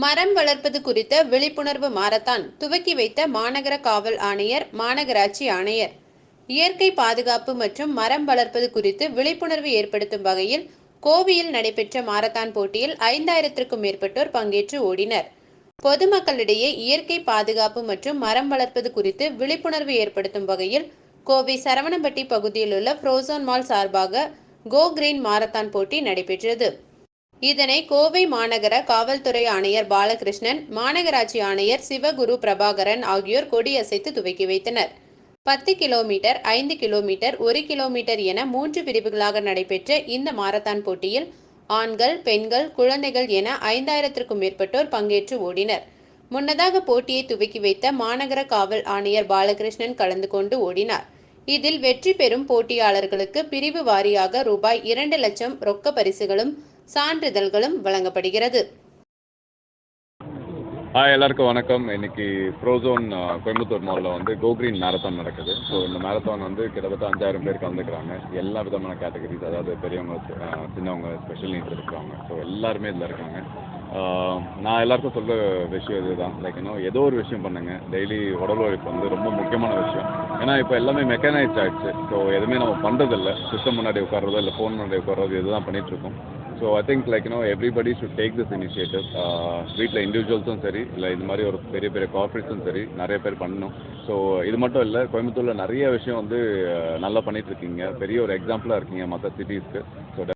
மரம் வளர்ப்பது குறித்த விழிப்புணர்வு மாரத்தான் துவக்கி வைத்த மாநகர காவல் ஆணையர், மாநகராட்சி ஆணையர். இயற்கை பாதுகாப்பு மற்றும் மரம் வளர்ப்பது குறித்து விழிப்புணர்வு ஏற்படுத்தும் வகையில் கோவையில் நடைபெற்ற மாரத்தான் போட்டியில் 5000க்கும் மேற்பட்டோர் பங்கேற்று ஓடினர். பொதுமக்களிடையே இயற்கை பாதுகாப்பு மற்றும் மரம் வளர்ப்பது குறித்து விழிப்புணர்வு ஏற்படுத்தும் வகையில் கோவை சரவணம்பட்டி பகுதியில் உள்ள புரோசோன் மால் சார்பாக கோ கிரீன் மாரத்தான் போட்டி நடைபெற்றது. இதனை கோவை மாநகர காவல்துறை ஆணையர் பாலகிருஷ்ணன், மாநகராட்சி ஆணையர் சிவகுரு பிரபாகரன் ஆகியோர் கொடியசைத்து துவக்கி வைத்தனர். 10 கிலோமீட்டர், 5 கிலோமீட்டர், 1 கிலோமீட்டர் என 3 பிரிவுகளாக நடைபெற்ற இந்த மாரத்தான் போட்டியில் ஆண்கள், பெண்கள், குழந்தைகள் என 5000க்கும் மேற்பட்டோர் பங்கேற்று ஓடினர். முன்னதாக போட்டியை துவக்கி வைத்த மாநகர காவல் ஆணையர் பாலகிருஷ்ணன் கலந்து கொண்டு ஓடினார். இதில் வெற்றி பெறும் போட்டியாளர்களுக்கு பிரிவு வாரியாக ரூபாய் 2 லட்சம் ரொக்க பரிசுகளும் சான்றிதழ்களும் வழங்கப்படுகிறது. எல்லாருக்கும் வணக்கம். இன்னைக்கு ப்ரோசோன் கோயம்புத்தூர் மாலில் வந்து கோ கிரீன் மேரத்தான் நடக்குது. ஸோ இந்த மேரத்தான் வந்து கிட்டத்தட்ட 5000 பேர் கலந்துக்கிறாங்க. எல்லா விதமான கேட்டகரிஸ், அதாவது பெரியவங்க, சின்னவங்க, ஸ்பெஷல் நீட்ஸ் இருக்கிறவங்க. ஸோ எல்லாருமே இதில் இருக்காங்க. நான் எல்லாருக்கும் சொல்ல விஷயம் இதுதான், ஏதோ ஒரு விஷயம் பண்ணுங்க. டெய்லி உடல் உழைப்பு வந்து ரொம்ப முக்கியமான விஷயம். ஏன்னா இப்போ எல்லாமே மெக்கானைஸ்ட் ஆகிடுச்சு. ஸோ எதுவுமே நம்ம பண்ணுறதில்ல. சிஸ்டம் முன்னாடி உட்கார்றதோ இல்லை ஃபோன் முன்னாடி உட்கார்றதோ இதுதான் பண்ணிகிட்ருக்கோம். So I think everybody should take this initiative. வீட்டில் இண்டிவிஜுவல்ஸும் சரி, இல்லை இது மாதிரி ஒரு பெரிய பெரிய கார்பரேட்ஸும் சரி, நிறைய பேர் பண்ணணும். ஸோ இது மட்டும் இல்லை, கோயம்புத்தூரில் நிறைய விஷயம் வந்து நல்லா பண்ணிகிட்ருக்கீங்க. பெரிய ஒரு எக்ஸாம்பிளாக இருக்கீங்க மற்ற சிட்டிஸ்க்கு. ஸோ